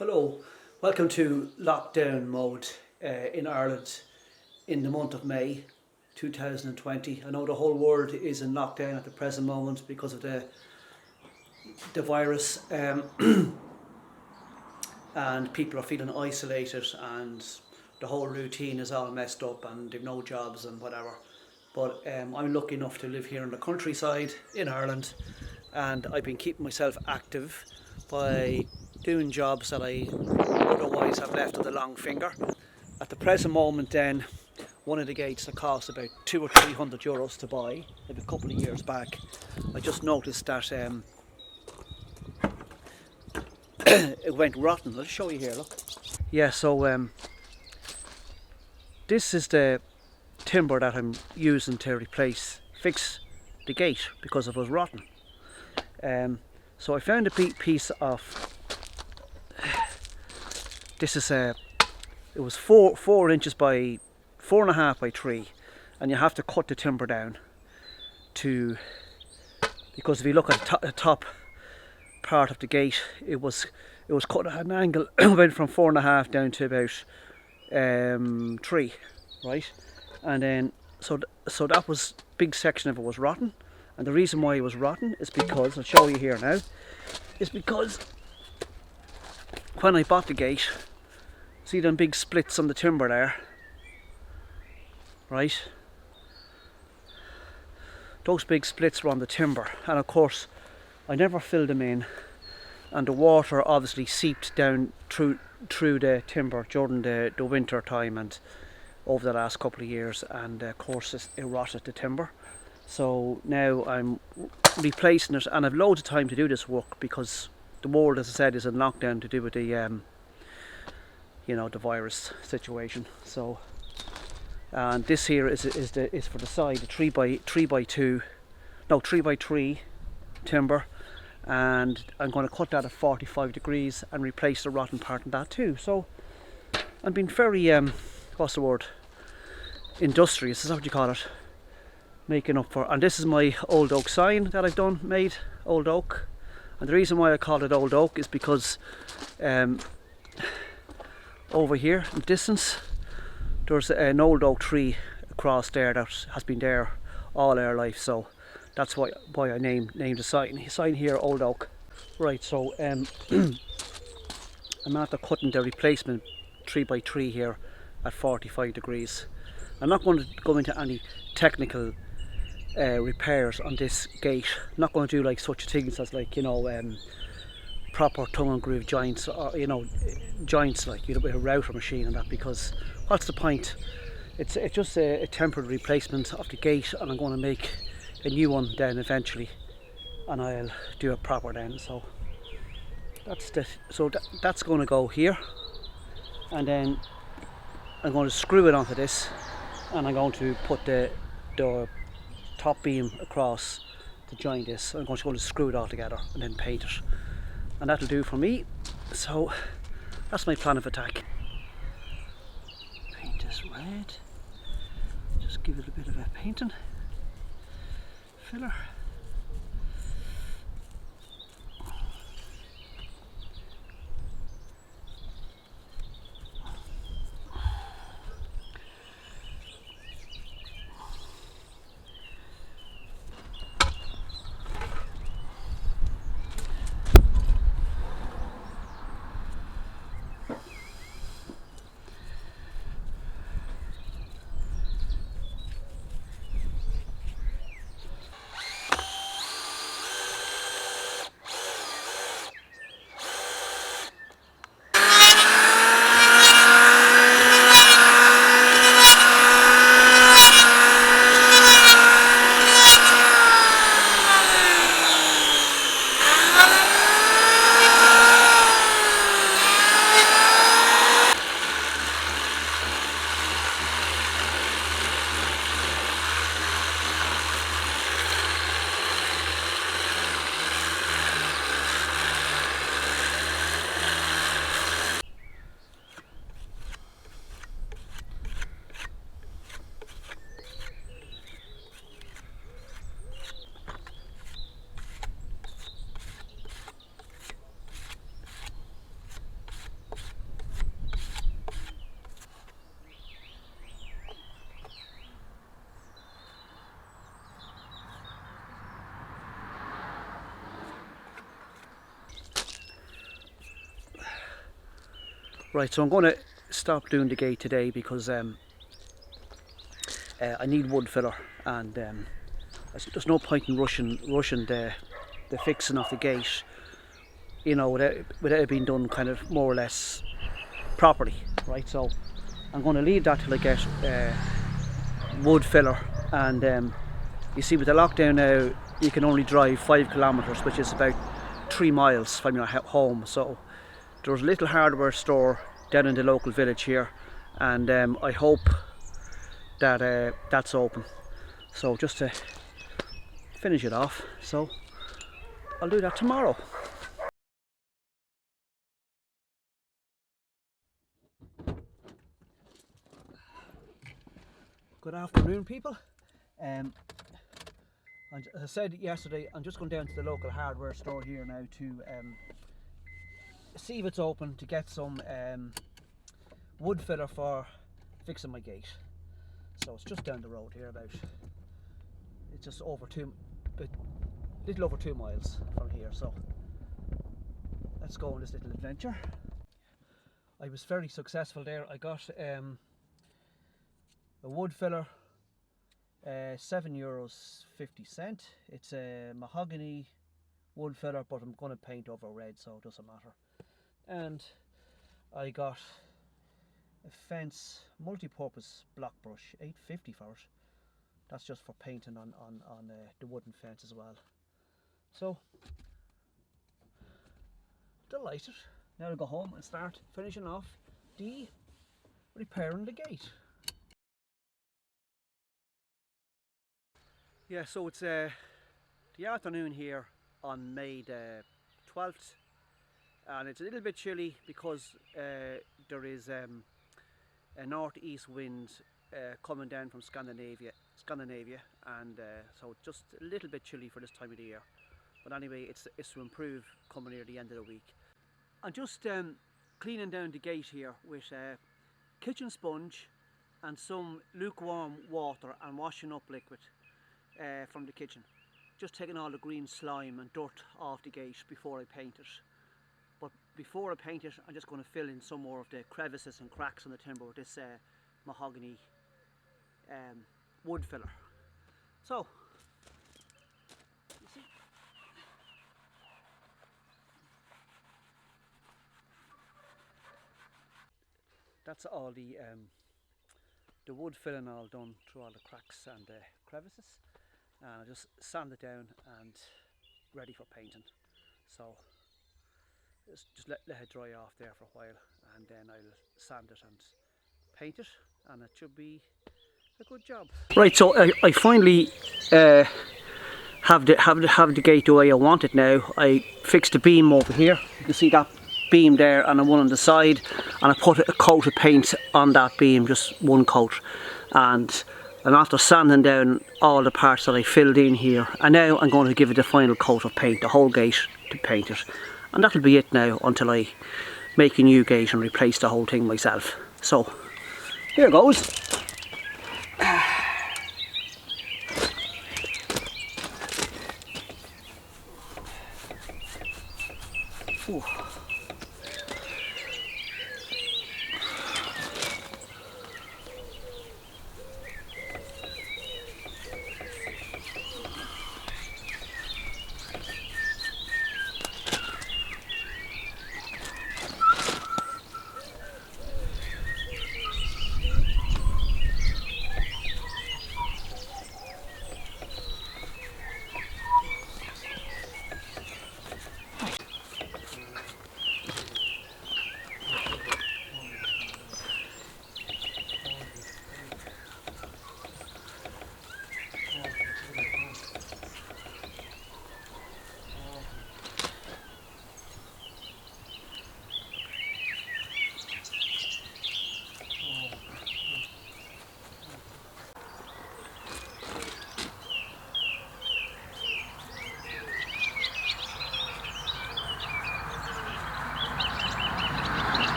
Hello, welcome to lockdown mode in Ireland in the month of May 2020. I know the whole world is in lockdown at the present moment because of the virus, and people are feeling isolated and the whole routine is all messed up and they've no jobs and whatever. But I'm lucky enough to live here in the countryside in Ireland, and I've been keeping myself active by doing jobs that I otherwise have left with a long finger. At the present moment then, one of the gates that cost about 200 or 300 euros to buy, like a couple of years back, I just noticed that it went rotten. I'll show you here, look. Yeah, so this is the timber that I'm using to fix the gate because it was rotten. So I found a piece of, this is it was 4 inches by 4.5 by 3, and you have to cut the timber down because if you look at the top part of the gate, it was cut at an angle went from 4.5 down to about 3, right? And then so that was big section of it was rotten, and the reason why it was rotten is because, I'll show you here now, is because when I bought the gate, see them big splits on the timber there, right? Those big splits were on the timber, and of course I never filled them in, and the water obviously seeped down through the timber during the winter time and over the last couple of years, and of course it rotted the timber. So now I'm replacing it, and I've loads of time to do this work because the world, as I said, is in lockdown to do with the the virus situation. So, and this here is for the side, the 3 by 3 timber, and I'm going to cut that at 45 degrees and replace the rotten part of that too. So I'm being very what's the word, industrious, is that what you call it, making up for. And this is my old oak sign that I've made old oak, and the reason why I call it old oak is because over here in the distance there's an old oak tree across there that has been there all our life, so that's why I named the sign here old oak. Right, so I'm after cutting the replacement 3 by 3 here at 45 degrees. I'm not going to go into any technical repairs on this gate. I'm not going to do like such things as like proper tongue and groove joints, or joints like with a router machine and that, because what's the point? It's just a temporary replacement of the gate, and I'm going to make a new one then eventually, and I'll do it proper then. So that's going to go here, and then I'm going to screw it onto this, and I'm going to put the top beam across to join this. I'm just going to screw it all together and then paint it, and that'll do for me. So that's my plan of attack. Paint this red, just give it a bit of a painting filler. Right, so I'm going to stop doing the gate today because I need wood filler, and there's no point in rushing the fixing of the gate, you know, without it being done kind of more or less properly, right? So I'm going to leave that till I get wood filler, and you see with the lockdown now you can only drive 5 kilometres, which is about 3 miles from your home. So there's a little hardware store down in the local village here, and I hope that that's open. So just to finish it off, so I'll do that tomorrow. Good afternoon, people. As I said yesterday, I'm just going down to the local hardware store here now to see if it's open to get some wood filler for fixing my gate. So it's just down the road here, it's just over little over 2 miles from here. So let's go on this little adventure. I was very successful there. I got a wood filler, €7.50. It's a mahogany wood filler, but I'm going to paint over red, so it doesn't matter. And I got a fence multi-purpose block brush, $8.50 for it. That's just for painting on the wooden fence as well. So delighted. Now I'll go home and start finishing off the repairing the gate. Yeah, so it's the afternoon here on May the 12th, and it's a little bit chilly because there is a northeast wind coming down from Scandinavia, and so it's just a little bit chilly for this time of the year. But anyway, it's to improve coming near the end of the week. I'm just cleaning down the gate here with kitchen sponge and some lukewarm water and washing up liquid from the kitchen. Just taking all the green slime and dirt off the gate before I paint it. But before I paint it, I'm just going to fill in some more of the crevices and cracks on the timber with this mahogany wood filler. So, you see, that's all the wood filling all done through all the cracks and the crevices, and I just sand it down and ready for painting. So just let it dry off there for a while, and then I'll sand it and paint it, and it should be a good job. Right, so I finally have the gate the way I want it now. I fixed the beam over here. You can see that beam there, and the one on the side, and I put a coat of paint on that beam, just one coat, and I'm after sanding down all the parts that I filled in here, and now I'm going to give it the final coat of paint, the whole gate, to paint it, and that'll be it now until I make a new gate and replace the whole thing myself. So here goes. Ooh.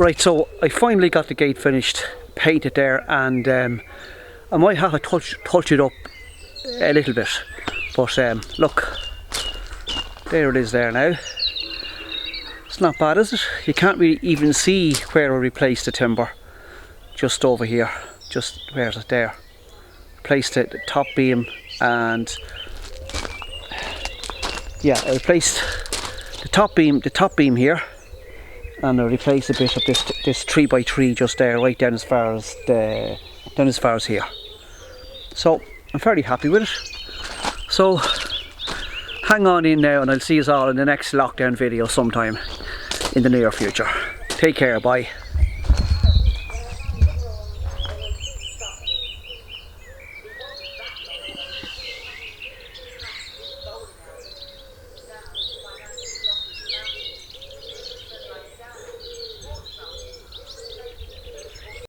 Right, so I finally got the gate finished, painted there, and I might have to touch it up a little bit, but look, there it is there now. It's not bad, is it? You can't really even see where I replaced the timber. Just over here, just where is it there? Replaced the top beam, and yeah, I replaced the top beam here, and I replaced a bit of this 3x3 just there, right down as far as here. So I'm fairly happy with it. So hang on in now, and I'll see you all in the next lockdown video sometime in the near future. Take care, bye.